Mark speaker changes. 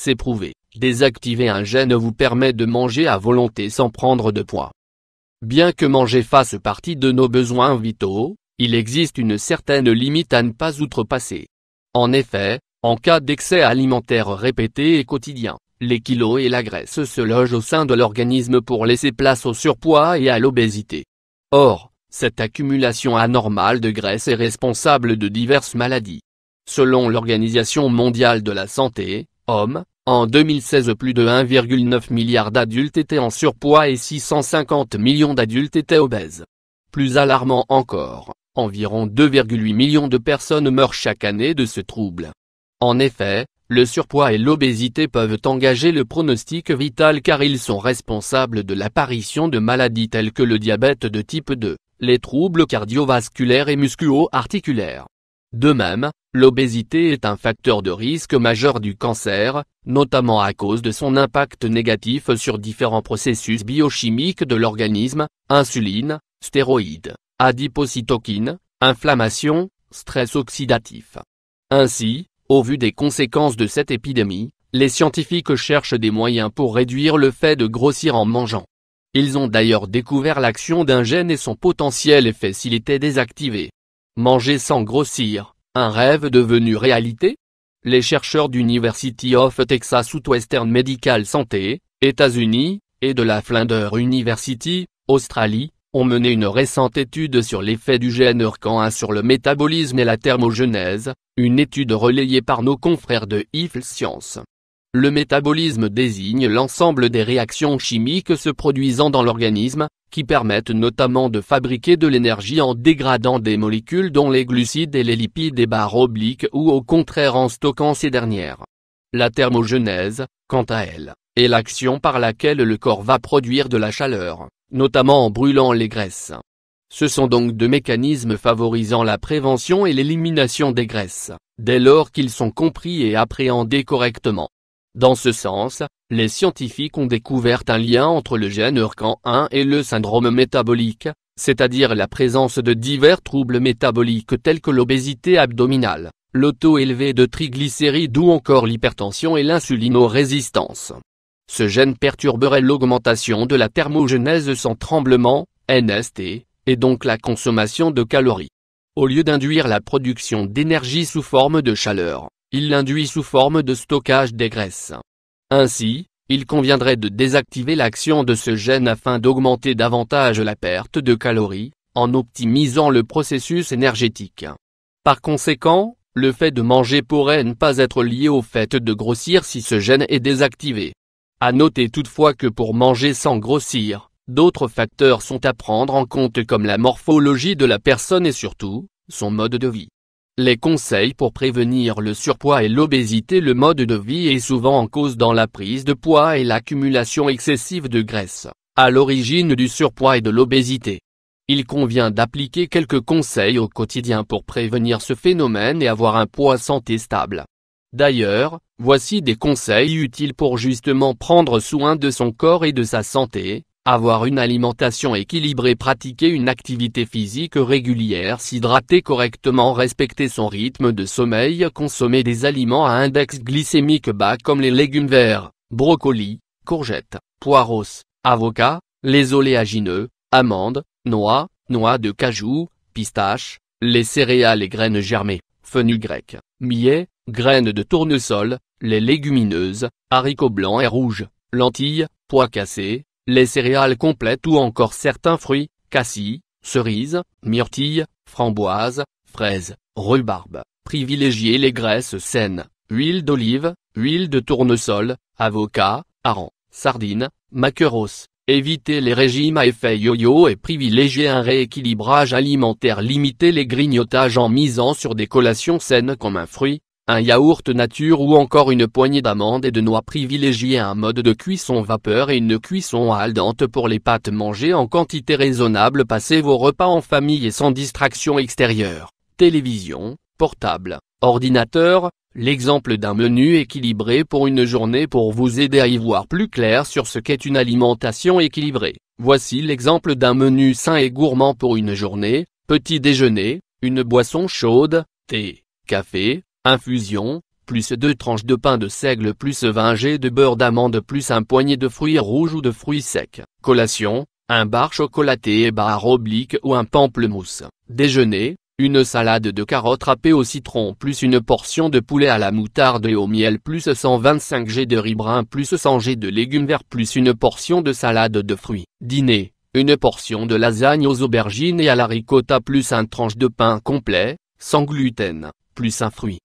Speaker 1: c'est prouvé, désactiver un gène vous permet de manger à volonté sans prendre de poids. Bien que manger fasse partie de nos besoins vitaux, il existe une certaine limite à ne pas outrepasser. En effet, en cas d'excès alimentaire répété et quotidien, les kilos et la graisse se logent au sein de l'organisme pour laisser place au surpoids et à l'obésité. Or, cette accumulation anormale de graisse est responsable de diverses maladies. Selon l'Organisation mondiale de la santé, OMS, en 2016 plus de 1,9 milliard d'adultes étaient en surpoids et 650 millions d'adultes étaient obèses. Plus alarmant encore, environ 2,8 millions de personnes meurent chaque année de ce trouble. En effet, le surpoids et l'obésité peuvent engager le pronostic vital car ils sont responsables de l'apparition de maladies telles que le diabète de type 2, les troubles cardiovasculaires et musculo-articulaires. De même, l'obésité est un facteur de risque majeur du cancer, notamment à cause de son impact négatif sur différents processus biochimiques de l'organisme, insuline, stéroïdes, adipocytokines, inflammation, stress oxydatif. Ainsi, au vu des conséquences de cette épidémie, les scientifiques cherchent des moyens pour réduire le fait de grossir en mangeant. Ils ont d'ailleurs découvert l'action d'un gène et son potentiel effet s'il était désactivé. Manger sans grossir, un rêve devenu réalité? Les chercheurs d'University of Texas Southwestern Medical Center, États-Unis, et de la Flinders University, Australie, ont mené une récente étude sur l'effet du gène ERK1 sur le métabolisme et la thermogenèse, une étude relayée par nos confrères de IFL Science. Le métabolisme désigne l'ensemble des réactions chimiques se produisant dans l'organisme, qui permettent notamment de fabriquer de l'énergie en dégradant des molécules dont les glucides et les lipides ou au contraire en stockant ces dernières. La thermogenèse, quant à elle, est l'action par laquelle le corps va produire de la chaleur, notamment en brûlant les graisses. Ce sont donc deux mécanismes favorisant la prévention et l'élimination des graisses, dès lors qu'ils sont compris et appréhendés correctement. Dans ce sens, les scientifiques ont découvert un lien entre le gène ERK1 et le syndrome métabolique, c'est-à-dire la présence de divers troubles métaboliques tels que l'obésité abdominale, le taux élevé de triglycérides ou encore l'hypertension et l'insulinorésistance. Ce gène perturberait l'augmentation de la thermogenèse sans tremblement, NST, et donc la consommation de calories. Au lieu d'induire la production d'énergie sous forme de chaleur, il l'induit sous forme de stockage des graisses. Ainsi, il conviendrait de désactiver l'action de ce gène afin d'augmenter davantage la perte de calories, en optimisant le processus énergétique. Par conséquent, le fait de manger pourrait ne pas être lié au fait de grossir si ce gène est désactivé. À noter toutefois que pour manger sans grossir, d'autres facteurs sont à prendre en compte comme la morphologie de la personne et surtout, son mode de vie. Les conseils pour prévenir le surpoids et l'obésité. Le mode de vie est souvent en cause dans la prise de poids et l'accumulation excessive de graisse, à l'origine du surpoids et de l'obésité. Il convient d'appliquer quelques conseils au quotidien pour prévenir ce phénomène et avoir un poids santé stable. D'ailleurs, voici des conseils utiles pour justement prendre soin de son corps et de sa santé. Avoir une alimentation équilibrée, pratiquer une activité physique régulière, s'hydrater correctement, respecter son rythme de sommeil, consommer des aliments à index glycémique bas comme les légumes verts, brocolis, courgettes, poireaux, avocats, les oléagineux, amandes, noix de cajou, pistaches, les céréales et graines germées, fenouil grec, millet, graines de tournesol, les légumineuses, haricots blancs et rouges, lentilles, pois cassés, les céréales complètes ou encore certains fruits, cassis, cerises, myrtilles, framboises, fraises, rhubarbe. Privilégiez les graisses saines, huile d'olive, huile de tournesol, avocat, hareng, sardines, maquereaux. Évitez les régimes à effet yo-yo et privilégiez un rééquilibrage alimentaire. Limitez les grignotages en misant sur des collations saines comme un fruit, un yaourt nature ou encore une poignée d'amandes et de noix. Privilégiez un mode de cuisson vapeur et une cuisson al dente pour les pâtes. Mangez en quantité raisonnable. Passez vos repas en famille et sans distraction extérieure, télévision, portable, ordinateur. L'exemple d'un menu équilibré pour une journée pour vous aider à y voir plus clair sur ce qu'est une alimentation équilibrée. Voici l'exemple d'un menu sain et gourmand pour une journée. Petit déjeuner, une boisson chaude, thé, café, infusion, plus 2 tranches de pain de seigle plus 20 g de beurre d'amande plus un poignet de fruits rouges ou de fruits secs. Collation, un bar chocolaté et bar oblique ou un pamplemousse. Déjeuner, une salade de carottes râpées au citron plus une portion de poulet à la moutarde et au miel plus 125 g de riz brun plus 100 g de légumes verts plus une portion de salade de fruits. Dîner, une portion de lasagne aux aubergines et à la ricotta plus un tranche de pain complet, sans gluten, plus un fruit.